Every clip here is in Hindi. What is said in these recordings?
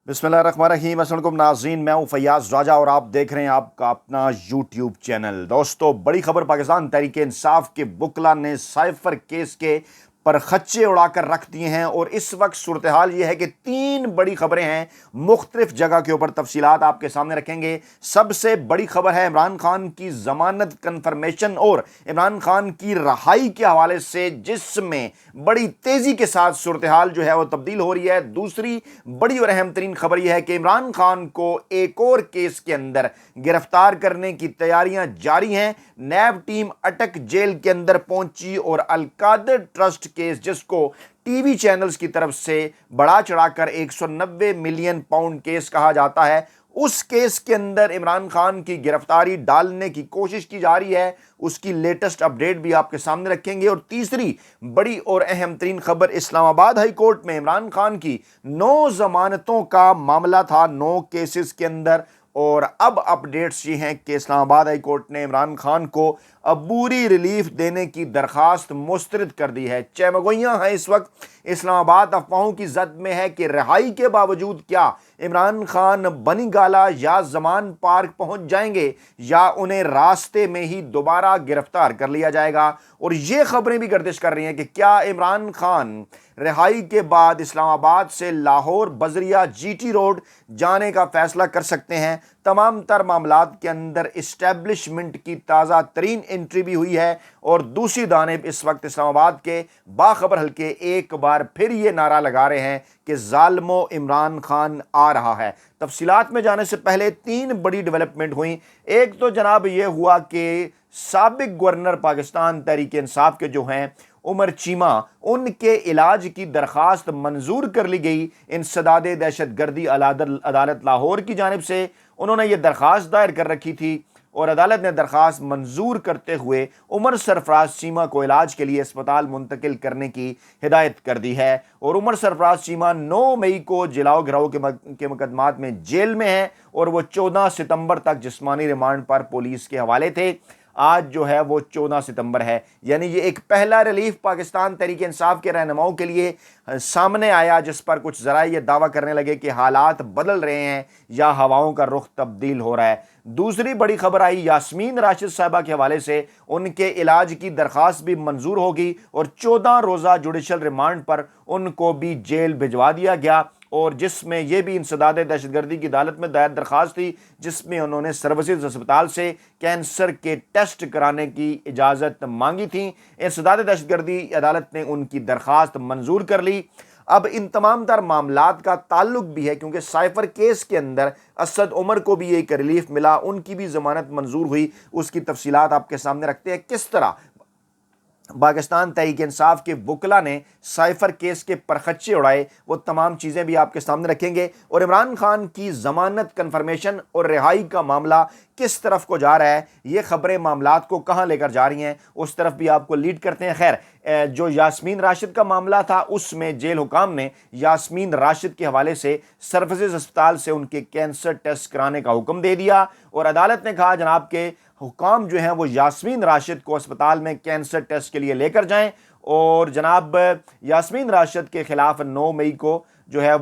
बिस्मिल्लाहिर्रहमानिर्रहीम। अस्सलाम वालेकुम नाज़रीन, मैं हूं फैयाज राजा और आप देख रहे हैं आपका अपना यूट्यूब चैनल। दोस्तों, बड़ी खबर, पाकिस्तान तहरीक इंसाफ के वकला ने साइफर केस के पर खच्चे उड़ाकर रख दिए हैं और इस वक्त सूरत हाल यह है कि तीन बड़ी खबरें हैं मुख्तलिफ जगह के ऊपर। तफसीलात आपके सामने रखेंगे। सबसे बड़ी खबर है इमरान खान की जमानत कन्फर्मेशन और इमरान खान की रहाई के हवाले से, जिसमें बड़ी तेजी के साथ सूरत हाल जो है वो तब्दील हो रही है। दूसरी बड़ी और अहम तरीन खबर यह है कि इमरान खान को एक और केस के अंदर गिरफ्तार करने की तैयारियां जारी हैं। नैब टीम अटक जेल के अंदर पहुंची और अलकादर ट्रस्ट केस, जिसको टीवी चैनल्स की तरफ से बढ़ा चढ़ाकर 190 मिलियन पाउंड केस कहा जाता है, उस केस के अंदर इमरान खान की गिरफ्तारी डालने की कोशिश की जा रही है। उसकी लेटेस्ट अपडेट भी आपके सामने रखेंगे। और तीसरी बड़ी और अहम तरीन खबर, इस्लामाबाद हाई कोर्ट में इमरान खान की 9 जमानतों का मामला था, 9 केसेस के अंदर। और अब अपडेट्स ये हैं कि इस्लामाबाद हाई कोर्ट ने इमरान खान को अबूरी रिलीफ देने की दरखास्त मुस्तरद कर दी है। चहमगोइयां हैं इस वक्त इस्लामाबाद अफवाहों की जद में है कि रिहाई के बावजूद क्या इमरान खान बनी गाला या जमान पार्क पहुंच जाएंगे या उन्हें रास्ते में ही दोबारा गिरफ्तार कर लिया जाएगा। और ये खबरें भी गर्दिश कर रही हैं कि क्या इमरान खान रिहाई के बाद इस्लामाबाद से लाहौर बजरिया जीटी रोड जाने का फैसला कर सकते हैं। तमाम तर मामलात के अंदर इस्टेब्लिशमेंट की ताज़ा तरीन एंट्री भी हुई है। और दूसरी जानिब इस वक्त इस्लामाबाद के बाखबर हल्के एक बार फिर ये नारा लगा रहे हैं कि जालिमो इमरान खान आ रहा है। तफसीलात में जाने से पहले तीन बड़ी डेवलपमेंट हुई। एक तो जनाब ये हुआ कि साबिक गवर्नर पाकिस्तान तहरीक इंसाफ के जो हैं उमर चीमा, उनके इलाज की दरखास्त मंजूर कर ली गई इंसदाद दहशतगर्दी अदालत लाहौर की जानिब से। उन्होंने ये दरखास्त दायर कर रखी थी और अदालत ने दरखास्त मंजूर करते हुए उमर सरफराज चीमा को इलाज के लिए अस्पताल मुंतकिल करने की हिदायत कर दी है। और उमर सरफराज चीमा 9 मई को जिलाओ गिराओ के मुकदमात में जेल में है और वो 14 सितंबर तक जिस्मानी रिमांड पर पुलिस के हवाले थे। आज जो है वो 14 सितंबर है, यानी ये एक पहला रिलीफ पाकिस्तान तहरीक इंसाफ के रहनुमाओं के लिए सामने आया, जिस पर कुछ जरा ये दावा करने लगे कि हालात बदल रहे हैं या हवाओं का रुख तब्दील हो रहा है। दूसरी बड़ी खबर आई यास्मीन राशिद साहिबा के हवाले से, उनके इलाज की दरखास्त भी मंजूर होगी और 14 रोज़ा जुडिशल रिमांड पर उनको भी जेल भिजवा दिया गया। और जिसमें यह भी इंसदाद दहशतगर्दी की अदालत में दायर दरखास्त थी, जिसमें उन्होंने सर्विसेज अस्पताल से कैंसर के टेस्ट कराने की इजाज़त मांगी थी। इंसदाद दहशतगर्दी अदालत ने उनकी दरखास्त मंजूर कर ली। अब इन तमाम तर मामलात का ताल्लुक भी है क्योंकि साइफर केस के अंदर असद उमर को भी एक रिलीफ मिला, उनकी भी जमानत मंजूर हुई। उसकी तफसीलात आपके सामने रखते हैं, किस तरह पाकिस्तान तहरीक इंसाफ के वकला ने साइफर केस के परखच्चे उड़ाए, वो तमाम चीज़ें भी आपके सामने रखेंगे। और इमरान खान की ज़मानत कन्फर्मेशन और रिहाई का मामला किस तरफ को जा रहा है, ये खबरें मामलात को कहाँ लेकर जा रही हैं, उस तरफ भी आपको लीड करते हैं। खैर, जो यास्मीन राशिद का मामला था, उसमें जेल हुकाम ने यास्मीन राशिद के हवाले से सर्विसेज अस्पताल से उनके कैंसर टेस्ट कराने का हुक्म दे दिया और अदालत ने कहा जनाब के हुकाम जो हैं वो यास्मीन राशिद को अस्पताल में कैंसर टेस्ट के लिए लेकर जाएं। और जनाब यास्मीन राशिद के खिलाफ 9 मई को जो है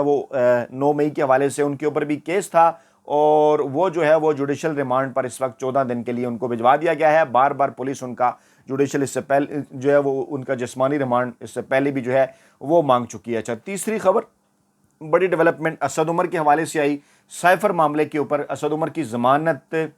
वो 9 मई के हवाले से उनके ऊपर भी केस था और वो जो है वो जुडिशल रिमांड पर इस वक्त 14 दिन के लिए उनको भिजवा दिया गया है। बार बार पुलिस उनका जुडिशल इससे पहले जो है वो उनका जिस्मानी रिमांड इससे पहले भी जो है वो मांग चुकी है। अच्छा, तीसरी खबर, बड़ी डेवलपमेंट असद उमर के हवाले से आई। साइफर मामले के ऊपर असद उमर की जमानत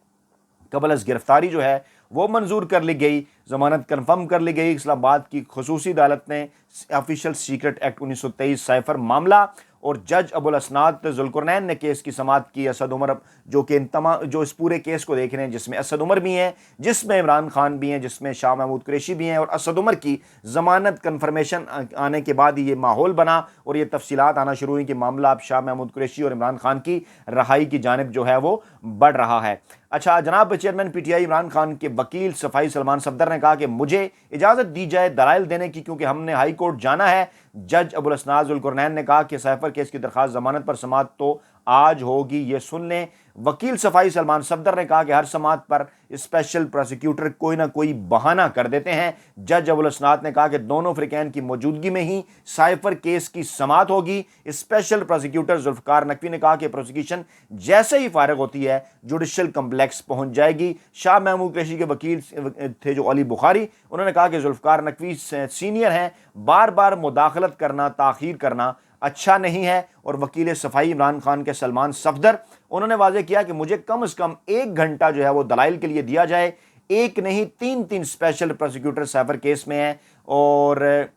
कबल अज़ गिरफ्तारी जो है वो मंजूर कर ली गई, जमानत कन्फर्म कर ली गई। इस्लामाबाद की खुसूसी अदालत ने ऑफिशियल सीक्रेट एक्ट 1923 साइफर मामला और जज अबुल असनाद जुल्कुरनैन ने केस की समाअत की। असद उमर जो कि जो इस पूरे केस को देख रहे हैं, जिसमें असद उमर भी हैं, जिसमें इमरान खान भी हैं, जिसमें शाह महमूद कुरैशी भी हैं। और असद उमर की ज़मानत कन्फर्मेशन आने के बाद ये माहौल बना और ये तफसीलात आना शुरू हुई कि मामला अब शाह महमूद कुरैशी और इमरान खान की रहाई की जानिब जो है वो बढ़ रहा है। अच्छा, जनाब चेयरमैन पीटीआई इमरान खान के वकील सफाई सलमान सफदर ने कहा कि मुझे इजाज़त दी जाए दलाइल देने की, क्योंकि हमने हाई कोर्ट जाना है, जज अबुल हसनात ज़ुल्करनैन ने कहा कि साइफर केस की दरखास्त जमानत पर समाअत तो आज होगी, ये सुन लें। वकील सफाई सलमान सफदर ने कहा कि हर समाअत पर स्पेशल प्रोसिक्यूटर कोई ना कोई बहाना कर देते हैं। जज अबुल हसनात ने कहा कि दोनों फ्रिकैन की मौजूदगी में ही साइफर केस की समाअत होगी। स्पेशल प्रोसिक्यूटर जुल्फकार नकवी ने कहा कि प्रोसिक्यूशन जैसे ही फारिग होती है जुडिशल कम्प्लेक्स पहुंच जाएगी। शाह महमूद कुरैशी के वकील थे जो अली बुखारी, उन्होंने कहा कि जुल्फकार नकवी सीनियर हैं, बार बार मुदाखलत करना, ताखीर करना अच्छा नहीं है। और वकील सफाई इमरान खान के सलमान सफदर, उन्होंने वाजे किया कि मुझे कम से कम 1 घंटा जो है वो दलाइल के लिए दिया जाए। एक नहीं 3 स्पेशल प्रोसिक्यूटर साइफर केस में हैं और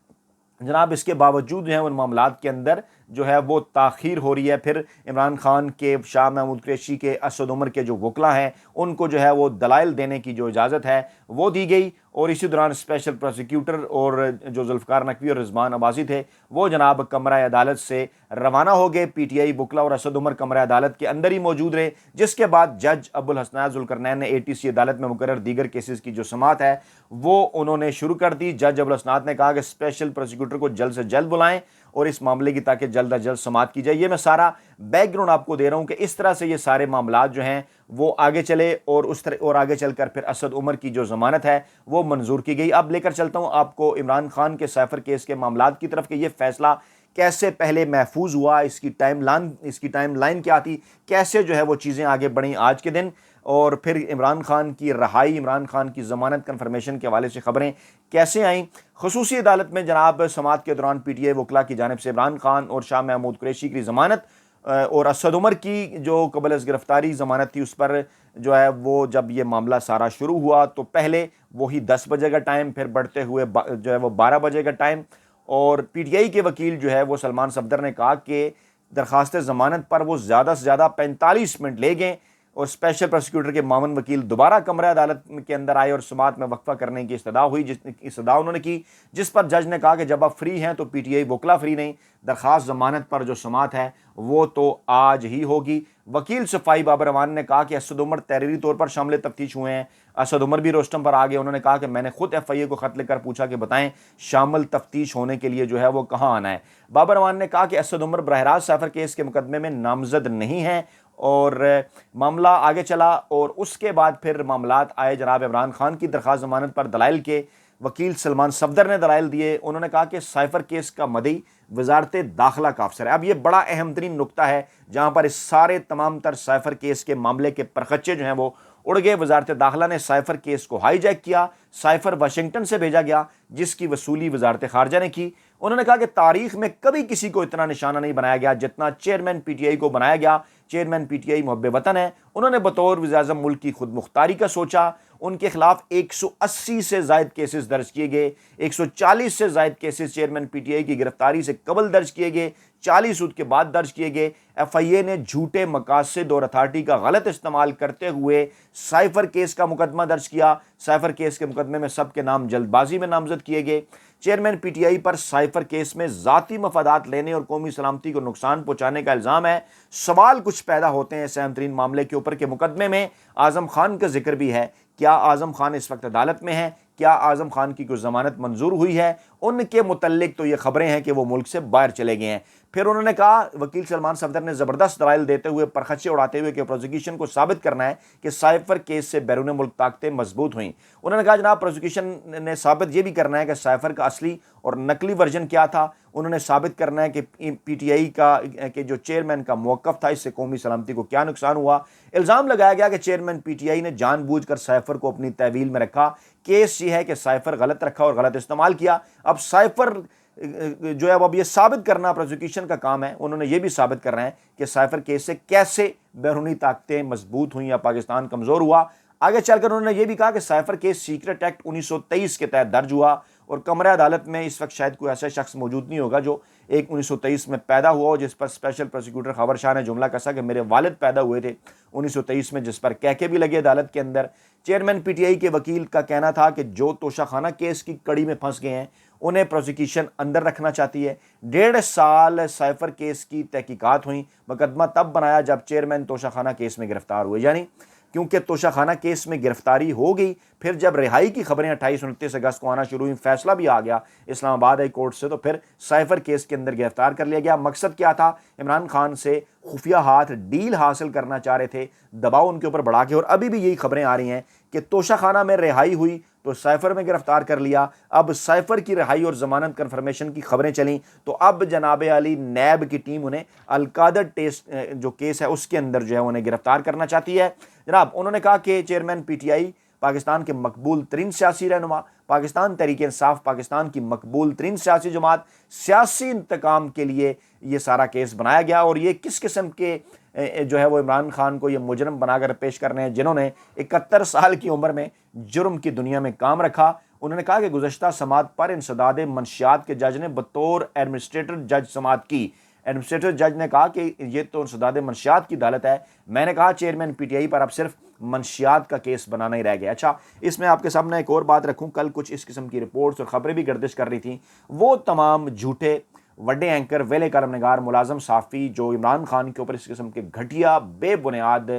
जनाब इसके बावजूद जो है उन मामलात के अंदर जो है वो ताख़ीर हो रही है। फिर इमरान खान के, शाह महमूद कुरैशी के, असद उमर के जो वकला हैं उनको जो है वो दलाइल देने की जो इजाज़त है वो दी गई। और इसी दौरान स्पेशल प्रोसिक्यूटर और जो जुल्फ़कार नकवी और रिजवान अब्बासी थे वो जनाब कमरा अदालत से रवाना हो गए। PTI वकला और असद उमर कमरा अदालत के अंदर ही मौजूद रहे, जिसके बाद जज अबुल हसनात ज़ुल्करनैन ने ATC अदालत में मुकर्रर दीगर केसेस की जो समाअत है वो उन्होंने शुरू कर दी। जज अबुल हसनात ने कहा कि स्पेशल प्रोसिक्यूटर को जल्द से जल्द बुलाएं और इस मामले की ताकि जल्द अज जल्द समाअत की जाए। ये मैं सारा बैकग्राउंड आपको दे रहा हूं कि इस तरह से ये सारे मामलात जो हैं वो आगे चले और उस तरह और आगे चलकर फिर असद उमर की जो जमानत है वो मंजूर की गई। अब लेकर चलता हूं आपको इमरान खान के साइफर केस के मामलात की तरफ कि ये फैसला कैसे पहले महफूज हुआ, इसकी टाइमलाइन क्या थी, कैसे जो है वो चीज़ें आगे बढ़ी आज के दिन, और फिर इमरान खान की रहाई, इमरान खान की ज़मानत कन्फर्मेशन के हवाले से खबरें कैसे आईं। खसूसी अदालत में जनाब समाअत के दौरान PTI वकला की जानिब से इमरान खान और शाह महमूद कुरैशी की ज़मानत और असद उमर की जो कबल अज़ गिरफ्तारी ज़मानत थी उस पर जो है वो जब ये मामला सारा शुरू हुआ तो पहले वही 10 बजे का टाइम, फिर बढ़ते हुए जो है वो 12 बजे का टाइम। और PTI के वकील जो है वो सलमान सफदर ने कहा कि दरख्वास्त ज़मानत पर वो ज़्यादा से ज़्यादा 45 मिनट ले गए और स्पेशल प्रोसिक्यूटर के मामन वकील दोबारा कमरा अदालत के अंदर आए और समाअत में वक्फा करने की इस्तदा हुई, इस्तदा उन्होंने की, जिस पर जज ने कहा कि जब आप फ्री हैं तो PTI वकला फ्री नहीं, दरख्वास्त ज़मानत पर जो समाअत है वो तो आज ही होगी। वकील सफाई बाबर रहमान ने कहा कि असद उमर तहरीरी तौर पर शामिल तफ्तीश हुए हैं। असद उमर भी रोस्टम पर आ गए। उन्होंने कहा कि मैंने खुद FIA को ख़त लिखकर पूछा कि बताएं शामिल तफ्तीश होने के लिए जो है वो कहाँ आना है। बाबर रहमान ने कहा कि असद उमर बरहरास्त साइफर केस के मुकदमे में नामजद नहीं हैं और मामला आगे चला और उसके बाद फिर मामलात आए जनाब इमरान खान की दरख्वास्त ज़मानत पर दलाइल के। वकील सलमान सफदर ने दलाइल दिए। उन्होंने कहा कि साइफर केस का मदई वजारत दाखिला का अफसर है। अब ये बड़ा अहम तरीन नुकता है जहाँ पर इस सारे तमाम तर साइफर केस के मामले के परखच्चे जो हैं वो उड़ गए। वजारत दाखिला ने साइफर केस को हाईजैक किया, साइफर वाशिंगटन से भेजा गया जिसकी वसूली वजारत खारजा ने की। उन्होंने कहा कि तारीख में कभी किसी को इतना निशाना नहीं बनाया गया जितना चेयरमैन PTI को बनाया गया। चेयरमैन PTI मुहब्बे वतन है। उन्होंने बतौर वज़ीर-ए-आज़म मुल्क की खुद मुख्तारी का सोचा। उनके खिलाफ 180 से ज़ायद केसेस दर्ज किए गए। 140 से ज़ायद केसेस चेयरमैन PTI की गिरफ्तारी से कबल दर्ज किए गए, 40 सूद के बाद दर्ज किए गए। FIA ने झूठे मकासद और अथॉरिटी का गलत इस्तेमाल करते हुए साइफर केस का मुकदमा दर्ज किया। साइफर केस के मुकदमे में सबके नाम जल्दबाजी में नामजद किए गए। चेयरमैन PTI पर साइफर केस में ज़ाती मफादात लेने और कौमी सलामती को नुकसान पहुँचाने का इल्ज़ाम है। सवाल कुछ पैदा होते हैं इस अहम तरीन मामले के ऊपर के मुकदमे में आज़म खान का जिक्र भी है। क्या आज़म खान इस वक्त अदालत में है? क्या आज़म खान की कोई ज़मानत मंजूर हुई है? उनके मुतल्लिक तो ये खबरें हैं कि वो मुल्क से बाहर चले गए हैं। फिर उन्होंने कहा, वकील सलमान सफदर ने ज़बरदस्त दलाइल देते हुए परखच्चे उड़ाते हुए कि प्रोसिक्यूशन को साबित करना है कि साइफर केस से बैरून मुल्क ताकतें मजबूत हुई। उन्होंने कहा जनाब प्रोसिक्यूशन ने साबित ये भी करना है कि साइफर का असली और नकली वर्जन क्या था। उन्होंने साबित करना है कि PTI के जो चेयरमैन का मौक़िफ़ था इससे कौमी सलामती को क्या नुकसान हुआ। इल्ज़ाम लगाया गया कि चेयरमैन PTI ने जानबूझकर साइफर को अपनी तहवील में रखा। केस ये है कि साइफर गलत रखा और गलत इस्तेमाल किया। अब साइफर जो है अब ये साबित करना प्रोसिक्यूशन का काम है। उन्होंने ये भी साबित करना है कि साइफर केस से कैसे बैरूनी ताकतें मजबूत हुई या पाकिस्तान कमज़ोर हुआ। आगे चलकर उन्होंने ये भी कहा कि साइफर केस सीक्रेट एक्ट 1923 के तहत दर्ज हुआ और कमरा अदालत में इस वक्त शायद कोई ऐसा शख्स मौजूद नहीं होगा जो 1923 में पैदा हुआ हो, जिस पर स्पेशल प्रोसिक्यूटर खबर शाह ने जुमला कसा कि मेरे वालिद पैदा हुए थे 1923 में, जिस पर कहके भी लगे अदालत के अंदर। चेयरमैन PTI के वकील का कहना था कि जो तोशाखाना केस की कड़ी में फंस गए हैं उन्हें प्रोसिक्यूशन अंदर रखना चाहती है। 1.5 साल साइफर केस की तहकीकात हुई। मुकदमा तब बनाया जब चेयरमैन तोशाखाना केस में गिरफ्तार हुए। यानी क्योंकि तोशाखाना केस में गिरफ्तारी हो गई, फिर जब रिहाई की खबरें 28-29 अगस्त को आना शुरू हुई, फैसला भी आ गया इस्लामाबाद हाई कोर्ट से, तो फिर साइफर केस के अंदर गिरफ्तार कर लिया गया। मकसद क्या था? इमरान खान से खुफिया हाथ डील हासिल करना चाह रहे थे, दबाव उनके ऊपर बढ़ा के। और अभी भी यही खबरें आ रही हैं कि तोशाखाना में रिहाई हुई तो साइफर में गिरफ्तार कर लिया, अब साइफर की रिहाई और जमानत कन्फर्मेशन की खबरें चली, तो अब जनाब अली नैब की टीम उन्हें अलकादर टेस्ट जो केस है उसके अंदर जो है उन्हें गिरफ्तार करना चाहती है। जनाब उन्होंने कहा कि चेयरमैन पीटीआई पाकिस्तान के मकबूल तरीन सियासी रहनुमा, पाकिस्तान तहरीक इंसाफ पाकिस्तान की मकबूल तरीन सियासी जमात, सियासी इंतकाम के लिए ये सारा केस बनाया गया। और ये किस किस्म के जो है वो इमरान खान को ये मुजरम बनाकर पेश कर रहे हैं, जिन्होंने 71 साल की उम्र में जुर्म की दुनिया में काम रखा। उन्होंने कहा कि गुज़श्ता समात पर इंसदाद मंशियात के जज ने बतौर एडमिनिस्ट्रेटर जज समात की। एडमिनिस्ट्रेटर जज ने कहा कि ये तो इंसदाद मंशियात की अदालत है। मैंने कहा चेयरमैन पीटीआई पर अब सिर्फ मंशियात का केस बनाना ही रह गया। अच्छा, इसमें आपके सामने एक और बात रखूं, कल कुछ इस किस्म की रिपोर्ट्स और खबरें भी गर्दिश कर रही थी, वो तमाम झूठे वड्डे एंकर वेले करमनगार मुलाजम साफ़ी जो इमरान खान के ऊपर इस किस्म के घटिया बेबुनियाद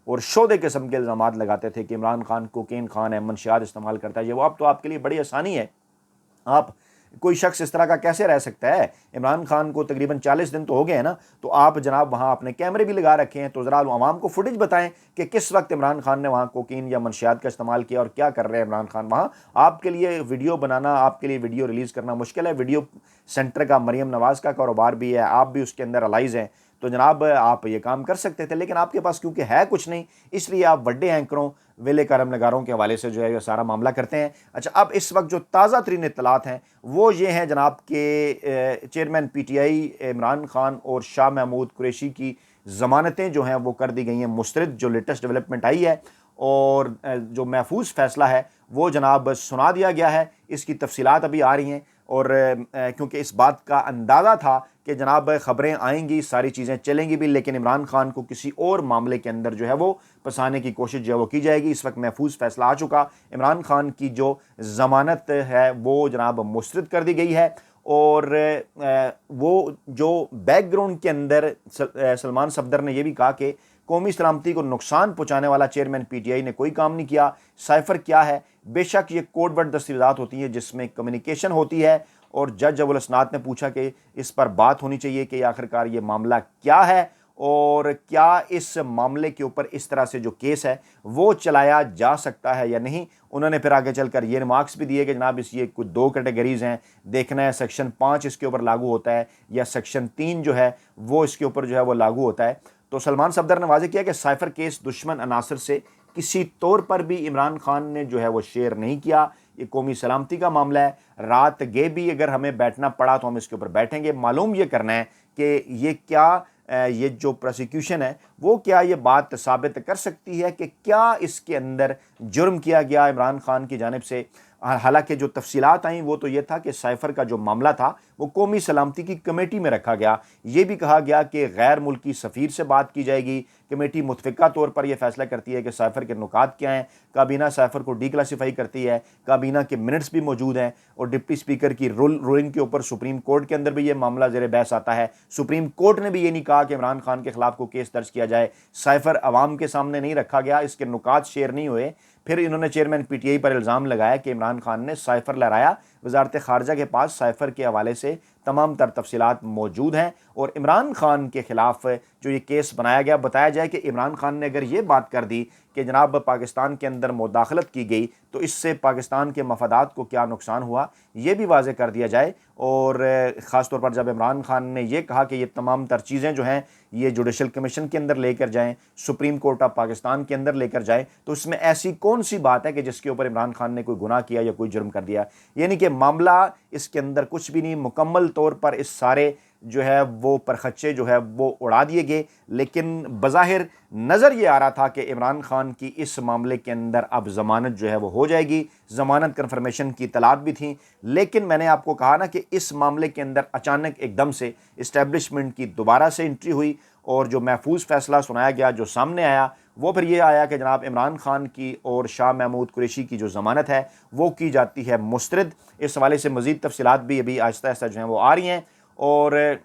और शोदे किस्म के इल्ज़ाम लगाते थे कि इमरान खान कोकेन खान है, मंशियात इस्तेमाल करता है, ये वो अब तो आपके लिए बड़ी आसानी है। आप कोई शख्स इस तरह का कैसे रह सकता है? इमरान खान को तकरीबन 40 दिन तो हो गए हैं ना, तो आप जनाब वहाँ अपने कैमरे भी लगा रखे हैं, तो ज़रा आवाम को फुटेज बताएं कि किस वक्त इमरान खान ने वहाँ कोकीन या मंशियात का इस्तेमाल किया और क्या कर रहे हैं इमरान खान वहाँ। आपके लिए वीडियो बनाना, आपके लिए वीडियो रिलीज़ करना मुश्किल है। वीडियो सेंटर का मरियम नवाज़ का कारोबार भी है, आप भी उसके अंदर अलाइज हैं, तो जनाब आप ये काम कर सकते थे, लेकिन आपके पास क्योंकि है कुछ नहीं, इसलिए आप बड़े एंकरों वेले करम नगारों के हवाले से जो है ये सारा मामला करते हैं। अच्छा, अब इस वक्त जो ताज़ा तरीन इत्तलात हैं वो ये हैं जनाब के चेयरमैन पीटीआई इमरान खान और शाह महमूद कुरैशी की ज़मानतें जो हैं वो कर दी गई हैं मुस्तरद। जो लेटेस्ट डेवलपमेंट आई है और जो महफूज फ़ैसला है वो जनाब सुना दिया गया है, इसकी तफसीलात अभी आ रही हैं। और क्योंकि इस बात का अंदाज़ा था कि जनाब ख़बरें आएंगी, सारी चीज़ें चलेंगी भी, लेकिन इमरान खान को किसी और मामले के अंदर जो है वो फंसाने की कोशिश जो है वो की जाएगी। इस वक्त महफूज फ़ैसला आ चुका, इमरान खान की जो ज़मानत है वो जनाब मुस्तरद कर दी गई है। और वो जो बैकग्राउंड के अंदर सलमान सफदर ने यह भी कहा कि कौमी सलामती को नुकसान पहुँचाने वाला चेयरमैन पीटीआई ने कोई काम नहीं किया। साइफर क्या है? बेशक ये कोड वर्ड दस्तावेज़ात होती हैं जिसमें कम्युनिकेशन होती है, और जज अबुल असनाद ने पूछा कि इस पर बात होनी चाहिए कि आखिरकार ये मामला क्या है और क्या इस मामले के ऊपर इस तरह से जो केस है वो चलाया जा सकता है या नहीं। उन्होंने फिर आगे चलकर ये रिमार्क्स भी दिए कि जनाब इस ये कुछ 2 कैटेगरीज़ हैं, देखना है सेक्शन 5 इसके ऊपर लागू होता है या सेक्शन 3 जो है वो इसके ऊपर जो है वो लागू होता है। तो सलमान सफदर ने वाज़ेह किया कि साइफर केस दुश्मन अनासर से किसी तौर पर भी इमरान खान ने जो है वो शेयर नहीं किया। ये कौमी सलामती का मामला है, रात गे भी अगर हमें बैठना पड़ा तो हम इसके ऊपर बैठेंगे। मालूम ये करना है कि ये क्या ये जो प्रोसिक्यूशन है वो क्या ये बात साबित कर सकती है कि क्या इसके अंदर जुर्म किया गया इमरान खान की जानिब से। हालांकि जो तफसीलात आई वो तो ये था कि साइफर का जो मामला था वो कौमी सलामती की कमेटी में रखा गया। ये भी कहा गया कि गैर मुल्की सफ़ीर से बात की जाएगी। कमेटी मुतफ़िका तौर पर यह फैसला करती है कि साइफर के नुकात क्या हैं। काबीना साइफर को डिक्लासीफाई करती है, काबीना के मिनट्स भी मौजूद हैं, और डिप्टी स्पीकर की रूलिंग के ऊपर सुप्रीम कोर्ट के अंदर भी ये मामला ज़ेर बहस आता है। सुप्रीम कोर्ट ने भी ये नहीं कहा कि इमरान खान के खिलाफ को केस दर्ज किया जाए। साइफर अवाम के सामने नहीं रखा गया, इसके नुकात शेयर नहीं हुए। फिर इन्होंने चेयरमैन पीटीआई पर इल्ज़ाम लगाया कि इमरान खान ने साइफर लहराया। वजारत ख़ारजा के पास साइफर के हवाले से तमाम तर तफसीलात मौजूद हैं, और इमरान खान के ख़िलाफ़ जो ये केस बनाया गया, बताया जाए कि इमरान खान ने अगर ये बात कर दी कि जनाब पाकिस्तान के अंदर मुदाखलत की गई तो इससे पाकिस्तान के मफादात को क्या नुकसान हुआ, ये भी वाज़े कर दिया जाए। और ख़ास तौर पर जब इमरान खान ने यह कहा कि ये तमाम तर चीज़ें जो हैं ये जुडिशल कमीशन के अंदर लेकर जाएँ, सुप्रीम कोर्ट ऑफ पाकिस्तान के अंदर लेकर जाएँ, तो इसमें ऐसी कौन सी बात है कि जिसके ऊपर इमरान खान ने कोई गुनाह किया या कोई जुर्म कर दिया। यानी कि मामला इसके अंदर कुछ भी नहीं, मुकम्मल तौर पर इस सारे जो है वो परखच्चे जो है वो उड़ा दिए गए। लेकिन बज़ाहिर नज़र ये आ रहा था कि इमरान खान की इस मामले के अंदर अब ज़मानत जो है वो हो जाएगी। ज़मानत कन्फर्मेशन की तलाब भी थी, लेकिन मैंने आपको कहा ना कि इस मामले के अंदर अचानक एकदम से इस्टेब्लिशमेंट की दोबारा से एंट्री हुई, और जो महफूज फ़ैसला सुनाया गया, जो सामने आया वो फिर ये आया कि जनाब इमरान खान की और शाह महमूद कुरैशी की जो ज़मानत है वो की जाती है मुस्तरद। इस हवाले से मज़ीद तफसीलात भी अभी आहिस्ता आहिस्ता जो हैं वो आ रही हैं, और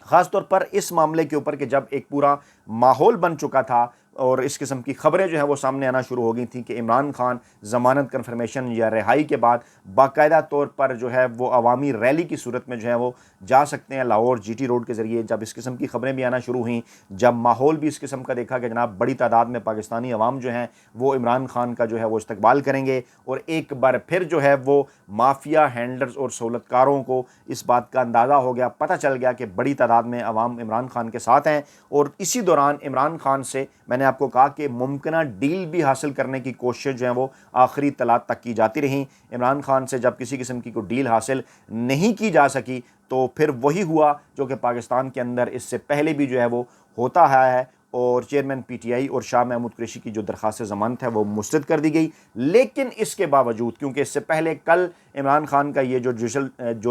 ख़ास तौर पर इस मामले के ऊपर कि जब एक पूरा माहौल बन चुका था और इस किस्म की खबरें जो है वो सामने आना शुरू हो गई थी कि इमरान खान ज़मानत कन्फर्मेशन या रिहाई के बाद बाकायदा तौर पर जो है वो अवामी रैली की सूरत में जो है वो जा सकते हैं लाहौर GT रोड के ज़रिए। जब इस किस्म की खबरें भी आना शुरू हुई, जब माहौल भी इस किस्म का देखा कि जनाब बड़ी तादाद में पाकिस्तानी अवाम जो हैं वो इमरान खान का जो है वो इस्तकबाल करेंगे, और एक बार फिर जो है वो माफिया हैंडलर्स और सहूलतकारों को इस बात का अंदाज़ा हो गया, पता चल गया कि बड़ी तादाद में अवाम इमरान खान के साथ हैं। और इसी दौरान इमरान खान से मैंने आपको कहा कि मुमकिन डील भी हासिल करने की कोशिश जो है वो आखिरी तलाक तक की जाती रही। इमरान खान से जब किसी किस्म की कोई डील हासिल नहीं की जा सकी तो फिर वही हुआ जो कि पाकिस्तान के अंदर इससे पहले भी जो है वो होता आया है, और चेयरमैन PTI और शाह महमूद कुरैशी की जो दरख्वास्त ज़मानत है वो मुस्तरद कर दी गई। लेकिन इसके बावजूद, क्योंकि इससे पहले कल इमरान खान का ये जो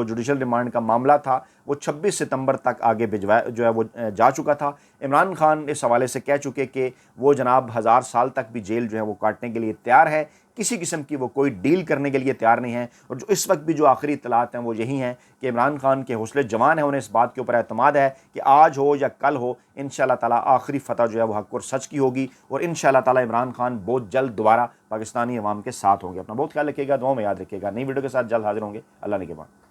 जुडिशल रिमांड का मामला था वो 26 सितंबर तक आगे भिजवाया जो है वो जा चुका था। इमरान खान इस हवाले से कह चुके कि वो जनाब 1000 साल तक भी जेल जो है वो काटने के लिए तैयार है, किसी किस्म की वो कोई डील करने के लिए तैयार नहीं है। और जो इस वक्त भी जो आखिरी इत्तलात हैं वो यही हैं कि इमरान खान के हौसले जवान हैं, उन्हें इस बात के ऊपर एतमाद है कि आज हो या कल हो इंशाअल्लाह ताला आखिरी फतह जो है वो हक और सच की होगी, और इंशाअल्लाह ताला इमरान खान बहुत जल्द दोबारा पाकिस्तानी अवाम के साथ होंगे। अपना बहुत ख्याल रखिएगा, दुआ में याद रखिएगा। नई वीडियो के साथ जल्द हाजिर होंगे। अल्लाह ने के बाद।